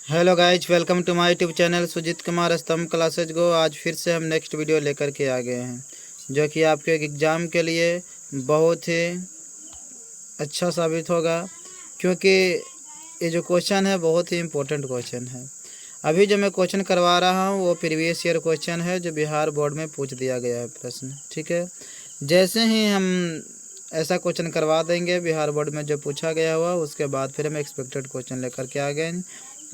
Hello guys, welcome to my YouTube channel Sujeet Kumar Stambh classes गो। आज फिर से हम नेक्स्ट वीडियो लेकर के आ गए हैं, जो कि आपके एग्ज़ाम के लिए बहुत ही अच्छा साबित होगा, क्योंकि ये जो क्वेश्चन है बहुत ही इम्पोर्टेंट क्वेश्चन है। अभी जो मैं क्वेश्चन करवा रहा हूँ वो प्रीवियस ईयर क्वेश्चन है, जो बिहार बोर्ड में पूछ दिया गया है प्रश्न। ठीक है, जैसे ही हम ऐसा क्वेश्चन करवा देंगे बिहार बोर्ड में जो पूछा गया हुआ, उसके बाद फिर हम एक्सपेक्टेड क्वेश्चन लेकर के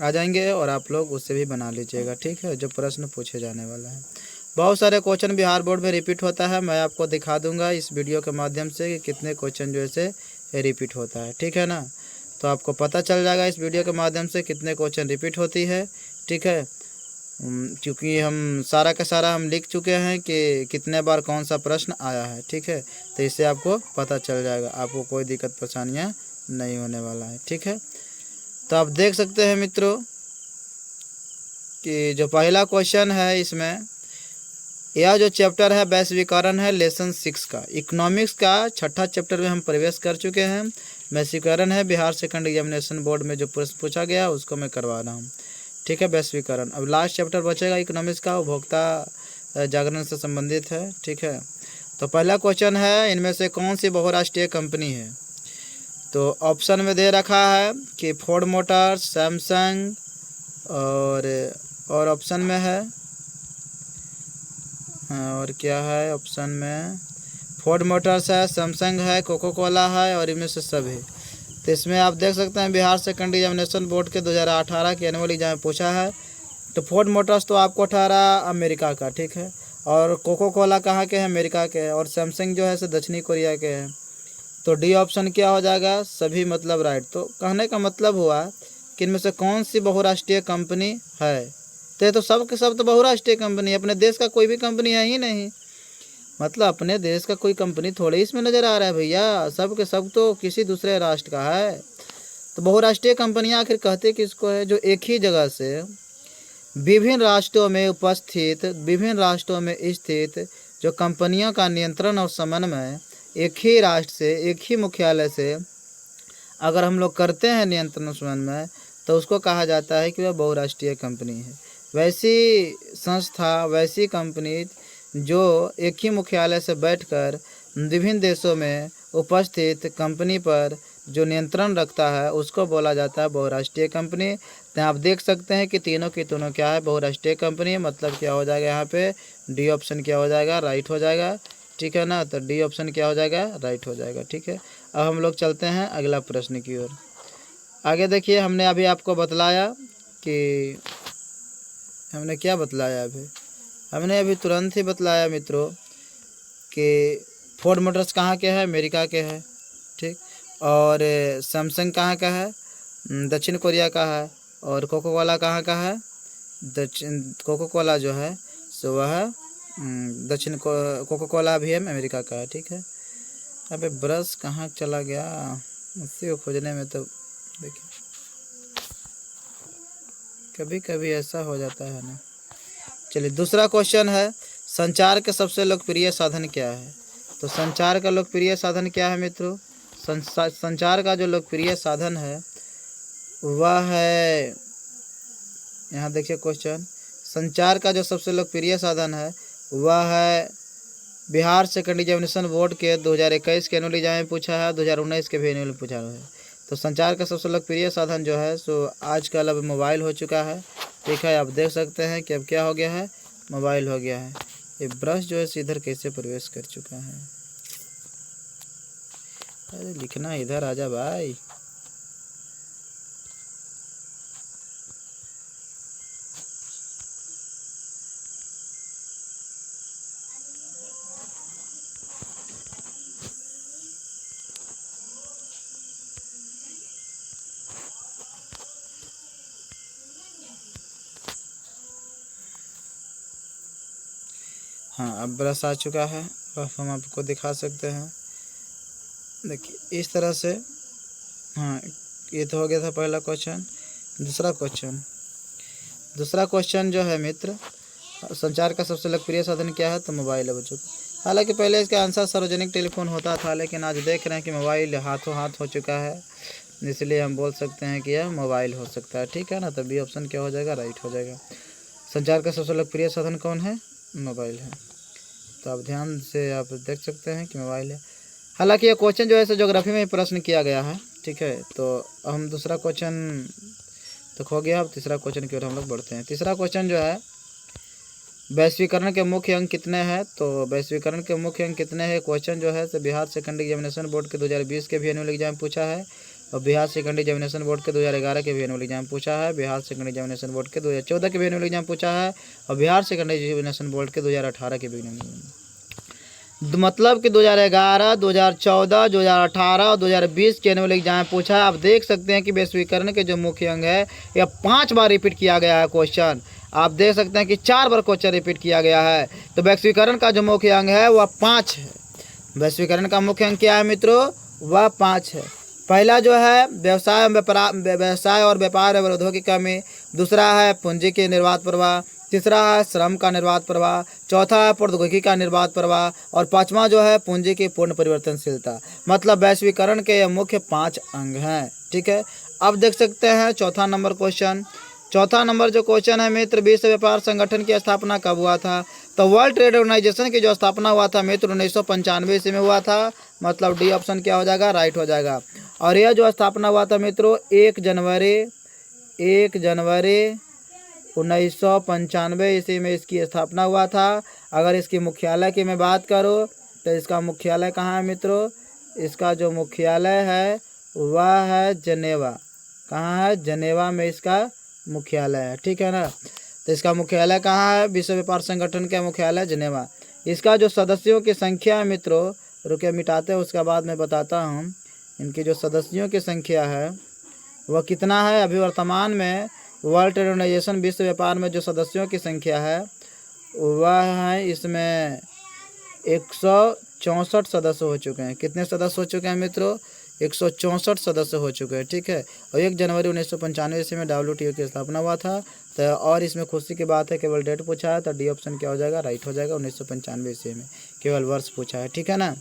आ जाएंगे और आप लोग उससे भी बना लीजिएगा। ठीक है, जो प्रश्न पूछे जाने वाला है। बहुत सारे क्वेश्चन बिहार बोर्ड में रिपीट होता है, मैं आपको दिखा दूंगा इस वीडियो के माध्यम से कि कितने क्वेश्चन जो है रिपीट होता है। ठीक है ना, तो आपको पता चल जाएगा इस वीडियो के माध्यम से कितने क्वेश्चन रिपीट होती है। ठीक है, क्योंकि हम सारा का सारा हम लिख चुके हैं कि कितने बार कौन सा प्रश्न आया है। ठीक है, तो इससे आपको पता चल जाएगा, आपको कोई दिक्कत परेशानियाँ नहीं होने वाला है। ठीक है, तो आप देख सकते हैं मित्रों कि जो पहला क्वेश्चन है इसमें, यह जो चैप्टर है वैश्वीकरण है लेसन 6 का, इकोनॉमिक्स का छठा चैप्टर में हम प्रवेश कर चुके हैं। वैश्वीकरण है, बिहार सेकंड एग्जामिनेशन बोर्ड में जो प्रश्न पूछा गया उसको मैं करवा रहा हूँ। ठीक है, वैश्वीकरण। अब लास्ट चैप्टर बचेगा इकोनॉमिक्स का, उपभोक्ता जागरण से संबंधित है। ठीक है, तो पहला क्वेश्चन है, इनमें से कौन सी बहुराष्ट्रीय कंपनी है? तो ऑप्शन में दे रखा है कि फोर्ड मोटर्स, सैमसंग और ऑप्शन में है, और क्या है ऑप्शन में, फोर्ड मोटर्स है, सैमसंग है, कोको कोला है और इनमें से सब है। तो इसमें आप देख सकते हैं बिहार सेकंड एग्जामिनेशन बोर्ड के 2018 के एनुअल एग्जाम में पूछा है। तो फोर्ड मोटर्स तो आपको ठहरा अमेरिका का। ठीक है, और कोको कोला कहाँ के हैं? अमेरिका के हैं। और सैमसंग जो है सो दक्षिणी कोरिया के हैं। तो डी ऑप्शन क्या हो जाएगा? सभी मतलब राइट। तो कहने का मतलब हुआ कि इनमें से कौन सी बहुराष्ट्रीय कंपनी है? तो ये तो सब के सब तो बहुराष्ट्रीय कंपनी, अपने देश का कोई भी कंपनी है ही नहीं। मतलब अपने देश का कोई कंपनी थोड़े इसमें नज़र आ रहा है भैया, सब के सब तो किसी दूसरे राष्ट्र का है। तो बहुराष्ट्रीय कंपनियां आखिर कहते किसको है? जो एक ही जगह से विभिन्न राष्ट्रों में उपस्थित, विभिन्न राष्ट्रों में स्थित जो कंपनियों का नियंत्रण और समन्वय एक ही राष्ट्र से, एक ही मुख्यालय से अगर हम लोग करते हैं नियंत्रण समन्वय, तो उसको कहा जाता है कि वह बहुराष्ट्रीय कंपनी है। वैसी संस्था, वैसी कंपनी जो एक ही मुख्यालय से बैठकर विभिन्न देशों में उपस्थित कंपनी पर जो नियंत्रण रखता है, उसको बोला जाता है बहुराष्ट्रीय कंपनी। तो आप देख सकते हैं कि तीनों की तीनों क्या है? बहुराष्ट्रीय कंपनी। मतलब क्या हो जाएगा यहाँ पे? डी ऑप्शन क्या हो जाएगा? राइट हो जाएगा। ठीक है ना, तो डी ऑप्शन क्या हो जाएगा? राइट हो जाएगा। ठीक है, अब हम लोग चलते हैं अगला प्रश्न की ओर। आगे देखिए, हमने अभी आपको बतलाया कि हमने क्या बतलाया हमने अभी तुरंत ही बतलाया मित्रों कि फोर्ड मोटर्स कहाँ के हैं? अमेरिका के हैं। ठीक, और सैमसंग कहाँ का है? दक्षिण कोरिया का है। और कोको कोला कहाँ का है? कोको कोला जो है सो वह कोको कोला भी है अमेरिका का है। ठीक है, अबे ब्रश कहाँ चला गया? इसी को खोजने में तो देखिए कभी कभी ऐसा हो जाता है ना। चलिए, दूसरा क्वेश्चन है, संचार के सबसे लोकप्रिय साधन क्या है? तो संचार का लोकप्रिय साधन क्या है मित्रों? संचार का जो लोकप्रिय साधन है वह है, यहाँ देखिए क्वेश्चन, संचार का जो सबसे लोकप्रिय साधन है वह है, बिहार सेकंड एग्जामिनेशन बोर्ड के 2021 के एनुअल एग्जाम में पूछा है, 2019 के भी एनुअल में पूछा है। तो संचार का सबसे लोकप्रिय साधन जो है सो आजकल अब मोबाइल हो चुका है। ठीक है, आप देख सकते हैं कि अब क्या हो गया है? मोबाइल हो गया है। ये ब्रश जो है इधर कैसे प्रवेश कर चुका है? अरे लिखना इधर आजा भाई। हाँ, अब ब्रश आ चुका है, अब हम आपको दिखा सकते हैं। देखिए इस तरह से। हाँ, ये तो हो गया था पहला क्वेश्चन। दूसरा क्वेश्चन जो है मित्र, संचार का सबसे लोकप्रिय साधन क्या है? तो मोबाइल है बच्चों। हालांकि पहले इसका आंसर सार्वजनिक टेलीफोन होता था, लेकिन आज देख रहे हैं कि मोबाइल हाथों हाथ हो चुका है। इसलिए हम बोल सकते हैं कि यह मोबाइल हो सकता है, ठीक है ना। तो बी ऑप्शन क्या हो जाएगा, राइट हो जाएगा। संचार का सबसे लोकप्रिय साधन कौन है, मोबाइल है। तो आप ध्यान से आप देख सकते हैं कि मोबाइल है। हालांकि ये क्वेश्चन जो है सो ज्योग्राफी में प्रश्न किया गया है, ठीक है। तो हम दूसरा क्वेश्चन तो हो गया, अब तीसरा क्वेश्चन की ओर हम लोग बढ़ते हैं। तीसरा क्वेश्चन जो है, वैश्वीकरण के मुख्य अंक कितने हैं। तो वैश्वीकरण के मुख्य अंक कितने हैं, क्वेश्चन जो है तो बिहार सेकेंडरी एग्जामिनेशन बोर्ड के 2020 के भी एनुअल एग्जाम पूछा है, और बिहार सेकेंडरी एग्जामिनेशन बोर्ड के 2011 के भी एनुअल एग्जाम पूछा है, बिहार सेकेंडरी एग्जामिनेशन बोर्ड के 2014 के भी एनुअल एग्जाम पूछा है, और बिहार सेकेंडरी एग्जामिनेशन बोर्ड के 2018 के भी एनुअल, मतलब कि 2011, 2014, 2018 और 2020 के एनुअल एग्जाम पूछा है। आप देख सकते हैं कि वैश्वीकरण के जो मुख्य अंग है यह 5 बार रिपीट किया गया है क्वेश्चन। आप देख सकते हैं कि 4 बार क्वेश्चन रिपीट किया गया है। तो वैश्वीकरण का जो मुख्य अंग है वह 5 है। वैश्वीकरण का मुख्य अंग क्या है मित्रों, वह 5 है। पहला जो है व्यवसाय और व्यापार अवरोधों की कमी, दूसरा है पूंजी के निर्बाध प्रवाह, तीसरा है श्रम का निर्बाध प्रवाह, चौथा है प्रौद्योगिकी का निर्बाध प्रवाह, और पांचवा जो है पूंजी की पूर्ण परिवर्तनशीलता। मतलब वैश्वीकरण के ये मुख्य 5 अंग हैं, ठीक है। अब देख सकते हैं चौथा नंबर क्वेश्चन। चौथा नंबर जो क्वेश्चन है मित्र, विश्व व्यापार संगठन की स्थापना कब हुआ था। तो वर्ल्ड ट्रेड ऑर्गेनाइजेशन की जो स्थापना हुआ था मित्र 1995 ईस्वी में हुआ था। मतलब डी ऑप्शन क्या हो जाएगा, राइट हो जाएगा। और यह जो स्थापना हुआ था मित्रों 1 जनवरी 1995 ईस्वी में इसकी स्थापना हुआ था। अगर इसकी मुख्यालय की मैं बात करूँ तो इसका मुख्यालय कहाँ है मित्रों, इसका जो मुख्यालय है वह है जनेवा। कहाँ है, जनेवा में इसका मुख्यालय है, ठीक है ना। तो इसका मुख्यालय कहाँ है, विश्व व्यापार संगठन का मुख्यालय जनेवा। इसका जो सदस्यों की संख्या है मित्रों, रुके मिटाते हैं उसका बाद में बताता हूँ। इनकी जो सदस्यों की संख्या है वह कितना है। अभी वर्तमान में वर्ल्ड ट्रेड ऑर्गेनाइजेशन विश्व व्यापार में जो सदस्यों की संख्या है वह है इसमें 164 सदस्य हो चुके हैं। कितने सदस्य हो चुके हैं मित्रों, 164 सदस्य हो चुके हैं, ठीक है। और 1 जनवरी 1995 ईस्वी में WTO की स्थापना हुआ था। तो और इसमें खुशी की बात है केवल डेट पूछा है, तो डी ऑप्शन क्या हो जाएगा, राइट हो जाएगा। 1995 ईस्वी में केवल वर्ष पूछा है, ठीक है ना।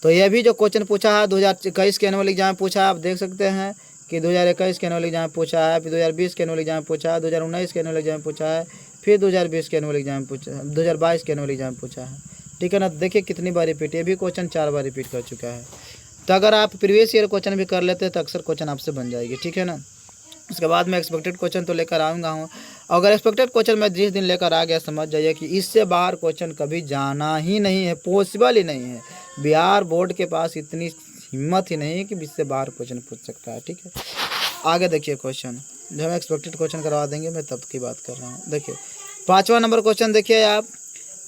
तो यह भी जो क्वेश्चन पूछा है 2021 के एनुअल एग्जाम पूछा है। आप देख सकते हैं कि 2021 के एनुअल एग्जाम पूछा है, फिर 2020 के एनुअल एग्जाम पूछा है, 2019 के एनुअल एग्जाम पूछा है, फिर 2020 के एनुअल एग्जाम पूछा है, 2022 के एनुअल एग्जाम पूछा है, ठीक है ना। देखिए कितनी बार रिपीट, ये भी क्वेश्चन 4 बार रिपीट कर चुका है। तो अगर आप प्रीवियस ईयर क्वेश्चन भी कर लेते हैं तो अक्सर क्वेश्चन आपसे बन जाएगी, ठीक है ना। उसके बाद मैं एक्सपेक्टेड क्वेश्चन तो लेकर आऊँगा हूँ। अगर एक्सपेक्टेड क्वेश्चन मैं जिस दिन लेकर आ गया समझ जाइए कि इससे बाहर क्वेश्चन कभी जाना ही नहीं है, पॉसिबल ही नहीं है। बिहार बोर्ड के पास इतनी हिम्मत ही नहीं है कि इससे बाहर क्वेश्चन पूछ सकता है, ठीक है। आगे देखिए क्वेश्चन, जब हम एक्सपेक्टेड क्वेश्चन करवा देंगे मैं तब की बात कर रहा हूँ। देखिए 5वां नंबर क्वेश्चन देखिए आप,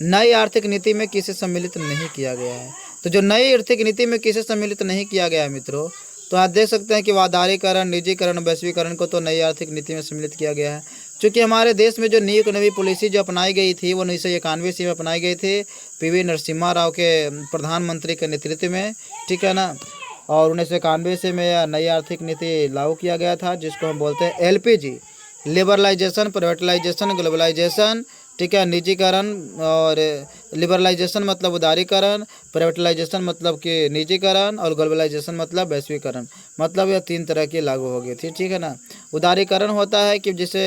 नई आर्थिक नीति में किसे सम्मिलित नहीं किया गया है। तो जो नई आर्थिक नीति में किसे सम्मिलित नहीं किया गया है मित्रों, तो आप देख सकते हैं कि वादारीकरण, निजीकरण, वैश्वीकरण को तो नई आर्थिक नीति में सम्मिलित किया गया है। क्योंकि हमारे देश में जो नई पॉलिसी जो अपनाई गई थी वो 1991 ईस्वी में अपनाई गई थी PV नरसिम्हा राव के प्रधानमंत्री के नेतृत्व में, ठीक है ना। और 1991 ईस्वी में यह नई आर्थिक नीति लागू किया गया था, जिसको हम बोलते हैं LPG, लिबरलाइजेशन, प्राइवेटलाइजेशन, ग्लोबलाइजेशन, ठीक है। निजीकरण और लिबरलाइजेशन मतलब उदारीकरण, प्राइवेटलाइजेशन मतलब कि निजीकरण, और ग्लोबलाइजेशन मतलब वैश्वीकरण। मतलब यह 3 तरह की लागू हो गई थी, ठीक है ना। उदारीकरण होता है कि जिसे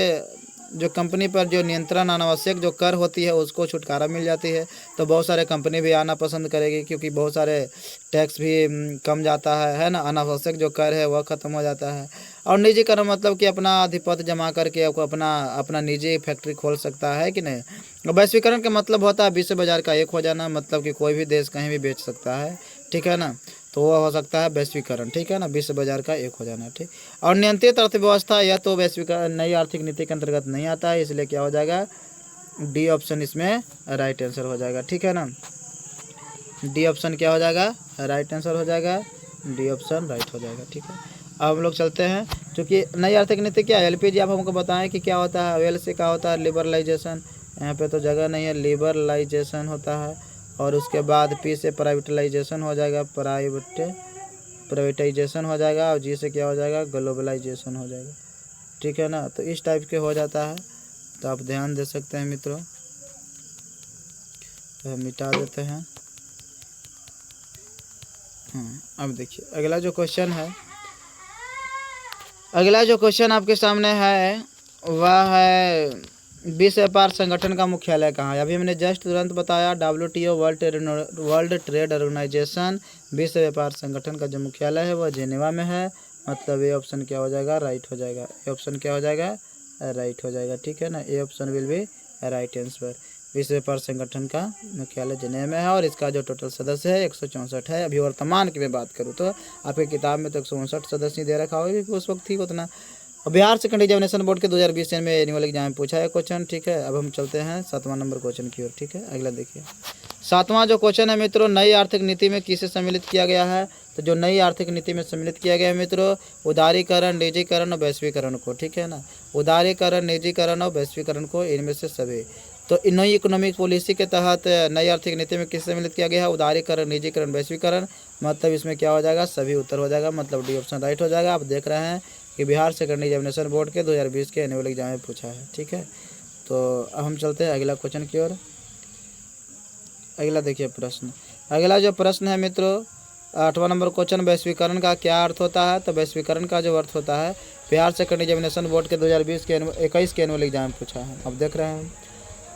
जो कंपनी पर जो नियंत्रण अनावश्यक जो कर होती है उसको छुटकारा मिल जाती है, तो बहुत सारे कंपनी भी आना पसंद करेगी, क्योंकि बहुत सारे टैक्स भी कम जाता है ना। अनावश्यक जो कर है वह ख़त्म हो जाता है। और निजीकरण मतलब कि अपना आधिपत्य जमा करके आपको अपना निजी फैक्ट्री खोल सकता है कि नहीं। वैश्वीकरण का मतलब होता है विश्व बाजार का एक हो जाना, मतलब कि कोई भी देश कहीं भी बेच सकता है, ठीक है ना। तो वह हो सकता है वैश्वीकरण, ठीक है ना, विश्व बाजार का एक हो जाना, ठीक। और नियंत्रित अर्थव्यवस्था यह तो वैश्वीकरण नई आर्थिक नीति के अंतर्गत नहीं आता है, इसलिए क्या हो जाएगा, डी ऑप्शन इसमें राइट आंसर हो जाएगा, ठीक है ना। डी ऑप्शन क्या हो जाएगा, राइट आंसर हो जाएगा, डी ऑप्शन राइट हो जाएगा, ठीक है। अब हम लोग चलते हैं, क्योंकि नई आर्थिक नीति क्या है, LPG आप हमको बताएं कि क्या होता है। L से क्या होता है, लिबरलाइजेशन, यहाँ पे तो जगह नहीं है, लिबरलाइजेशन होता है। और उसके बाद P से प्राइवेटलाइजेशन हो जाएगा, प्राइवेटाइजेशन हो जाएगा, और G से क्या हो जाएगा, ग्लोबलाइजेशन हो जाएगा, ठीक है ना। तो इस टाइप के हो जाता है, तो आप ध्यान दे सकते हैं मित्रों। तो हम मिटा देते हैं। अब देखिए अगला जो क्वेश्चन है, अगला जो क्वेश्चन आपके सामने है वह है विश्व व्यापार संगठन का मुख्यालय कहाँ है। अभी हमने जस्ट तुरंत बताया WTO वर्ल्ड ट्रेड ऑर्गेनाइजेशन विश्व व्यापार संगठन का जो मुख्यालय है वह जेनेवा में है। मतलब ये ऑप्शन क्या हो जाएगा, राइट हो जाएगा। ये ऑप्शन क्या हो जाएगा, राइट हो जाएगा। ठीक है ना, ये option will be right answer. विश्व व्यापार संगठन का मुख्यालय जेनेवा में है और इसका जो टोटल सदस्य है 164 है। अभी वर्तमान की मैं बात करूँ तो आपकी किताब में तो 159 सदस्य दे रखा होगा क्योंकि उस वक्त ठीक उतना। और बिहार सेकंड एग्जामिनेशन बोर्ड के 2020 में एनुअल एग्जाम में पूछा है क्वेश्चन। ठीक है, अब हम चलते हैं 7वां नंबर क्वेश्चन की ओर। ठीक है, अगला देखिए 7वां जो क्वेश्चन है मित्रों, नई आर्थिक नीति में किसे सम्मिलित किया गया है। तो जो नई आर्थिक नीति में सम्मिलित किया गया है मित्रों, उदारीकरण, निजीकरण और वैश्वीकरण को। ठीक है ना, उदारीकरण, निजीकरण और वैश्वीकरण को, इनमें से सभी। तो नई इकोनॉमिक पॉलिसी के तहत नई आर्थिक नीति में किससे सम्मिलित किया गया है, उदारीकरण, निजीकरण, वैश्वीकरण। मतलब इसमें क्या हो जाएगा, सभी उत्तर हो जाएगा। मतलब डी ऑप्शन राइट हो जाएगा। आप देख रहे हैं कि बिहार सेकंड एग्जामिनेशन बोर्ड के 2020 के एनुअल एग्जाम में पूछा है। ठीक है, तो अब हम चलते हैं अगला क्वेश्चन की ओर। अगला देखिए प्रश्न, अगला जो प्रश्न है मित्रों 8वां नंबर क्वेश्चन, वैश्वीकरण का क्या अर्थ होता है। तो वैश्वीकरण का जो अर्थ होता है बिहार सेकंड एग्जामिनेशन बोर्ड के 2021 के एनुअल एग्जाम में पूछा है। अब देख रहे हैं,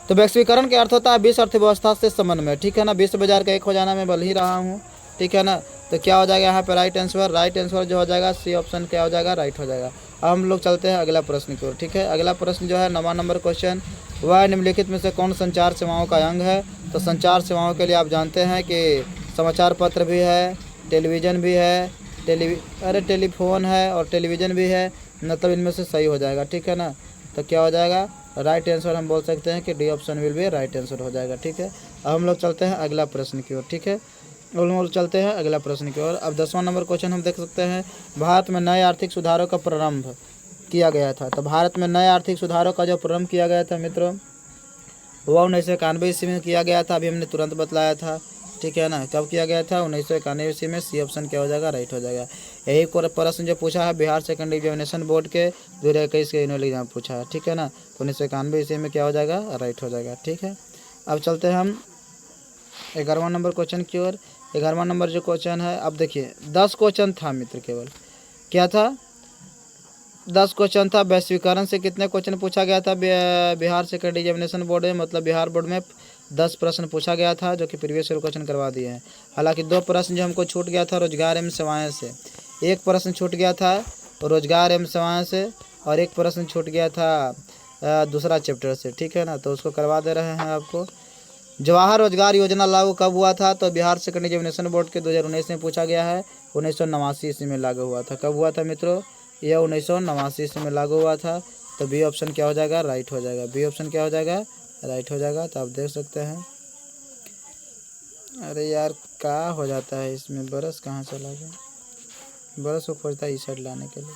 तो वैश्वीकरण का अर्थ होता है विश्व अर्थव्यवस्था से संबंध में। ठीक है ना, विश्व बाजार का एक हो जाना मैं बोल ही रहा हूँ। ठीक है ना, तो क्या हो जाएगा यहाँ पे राइट आंसर जो हो जाएगा सी ऑप्शन क्या हो जाएगा, राइट हो जाएगा। अब हम लोग चलते हैं अगला प्रश्न की ओर। ठीक है, अगला प्रश्न जो है 9वां नंबर क्वेश्चन, वह निम्नलिखित में से कौन संचार सेवाओं का अंग है। तो संचार सेवाओं के लिए आप जानते हैं कि समाचार पत्र भी है, टेलीविज़न भी है, टेलीफोन है और टेलीविज़न भी है। मतलब इनमें से सही हो जाएगा। ठीक है ना, तो क्या हो जाएगा, राइट आंसर हम बोल सकते हैं कि डी ऑप्शन विल भी राइट आंसर हो जाएगा। ठीक है, अब हम लोग चलते हैं अगला प्रश्न की ओर। ठीक है, हम लोग चलते हैं अगला प्रश्न की ओर। अब 10वां नंबर क्वेश्चन हम देख सकते हैं, भारत में नए आर्थिक सुधारों का प्रारंभ किया गया था। तो भारत में नए आर्थिक सुधारों का जो प्रारंभ किया गया था मित्रों, वह 1991 ईस्वी में किया गया था। अभी हमने तुरंत बतलाया था। ठीक है ना, कब किया गया था, 1991 ईस्वी में। सी ऑप्शन क्या हो जाएगा, राइट हो जाएगा। यही प्रश्न जो पूछा है बिहार सेकंड एग्जामिनेशन बोर्ड के 2021 के एनुअल एग्जाम पूछा है। ठीक है ना, तो 1991 ईस्वी में क्या हो जाएगा, राइट हो जाएगा। ठीक है, अब चलते हैं हम 11वां नंबर क्वेश्चन की ओर। 11वां नंबर जो क्वेश्चन है, अब देखिए 10 क्वेश्चन था मित्र, केवल क्या था, 10 क्वेश्चन था। वैश्वीकरण से कितने क्वेश्चन पूछा गया था बिहार सेकंड एग्जामिनेशन बोर्ड में, मतलब बिहार बोर्ड में 10 प्रश्न पूछा गया था, जो कि प्रीवियस ईयर क्वेश्चन करवा दिए हैं। हालांकि 2 प्रश्न जो हमको छूट गया था रोजगार एवं सेवाएं से, एक प्रश्न छूट गया था रोजगार एवं सेवाएं से और एक प्रश्न छूट गया था दूसरा चैप्टर से। ठीक है ना, तो उसको करवा दे रहे हैं आपको। जवाहर रोजगार योजना लागू कब हुआ था। तो बिहार सेकंड एग्जामिनेशन बोर्ड के 2019 में पूछा गया है। 1989 ईस्वी में लागू हुआ था। कब हुआ था मित्रों, यह 1989 ईस्वी में लागू हुआ था। तो बी ऑप्शन क्या हो जाएगा, राइट हो जाएगा। बी ऑप्शन क्या हो जाएगा, राइट हो जाएगा। तो आप देख सकते हैं, अरे यार क्या हो जाता है इसमें, बरस कहाँ चला गया, बरस को खोजता है इस साइड लाने के लिए।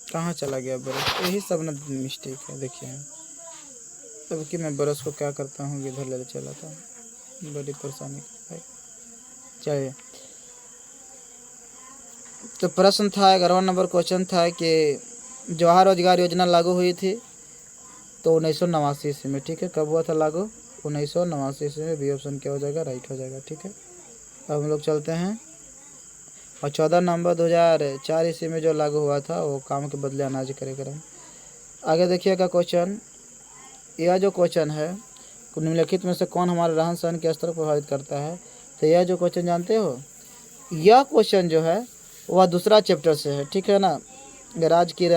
कहाँ चला गया बरस, यही सब ना मिस्टेक है। देखिए तब कि मैं बरस को क्या करता हूँ, इधर ले चला था, बड़ी परेशानी है। चलिए, तो प्रश्न था 11वां नंबर क्वेश्चन था कि जवाहर रोजगार योजना लागू हुई थी तो 1989 ईस्वी में। ठीक है, कब हुआ था लागू, 1989 ईस्वी में। बी ऑप्शन क्या हो जाएगा, राइट हो जाएगा। ठीक है, अब हम लोग चलते हैं और 14 नवंबर 2004 ईस्वी में जो लागू हुआ था वो काम के बदले अनाज कार्यक्रम। आगे देखिएगा क्वेश्चन, यह जो क्वेश्चन है निम्नलिखित में से कौन हमारे रहन सहन के स्तर को प्रभावित करता है। तो यह जो क्वेश्चन जानते हो, यह क्वेश्चन जो है वह दूसरा चैप्टर से है। ठीक है ना, राज्य की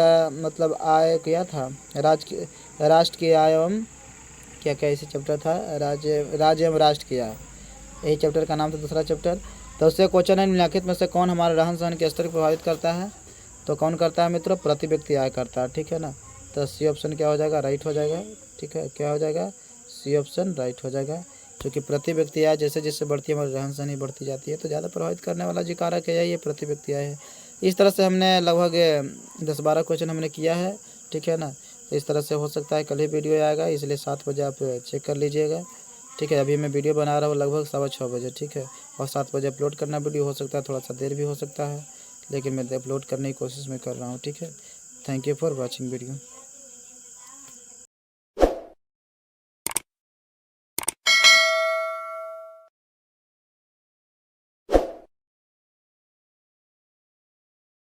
मतलब आय किया था, राष्ट्र की आय एवं क्या क्या इसी चैप्टर था, राज्य एवं राष्ट्र की आय, यही चैप्टर का नाम था, दूसरा चैप्टर। तो उससे क्वेश्चन है निम्नलिखित में से कौन हमारे रहन सहन के स्तर को प्रभावित करता है। तो कौन करता है मित्रों, प्रति व्यक्ति आय करता है। ठीक है ना, तो सी ऑप्शन क्या हो जाएगा, राइट हो जाएगा। ठीक है, क्या हो जाएगा, सी ऑप्शन राइट हो जाएगा। क्योंकि प्रति व्यक्ति आय जैसे जैसे बढ़ती है हमारी रहन सहन बढ़ती जाती है, तो ज़्यादा प्रभावित करने वाला जो कारक है ये प्रति व्यक्ति आय है। इस तरह से हमने लगभग 10-12 क्वेश्चन हमने किया है। ठीक है ना, तो इस तरह से हो सकता है कल ही वीडियो आएगा, इसलिए 7 बजे आप चेक कर लीजिएगा। ठीक है, अभी मैं वीडियो बना रहा हूँ लगभग 6:15 बजे। ठीक है, और 7 बजे अपलोड करना वीडियो, हो सकता है थोड़ा सा देर भी हो सकता है, लेकिन मैं अपलोड करने की कोशिश में कर रहा हूँ। ठीक है, thank you for watching video.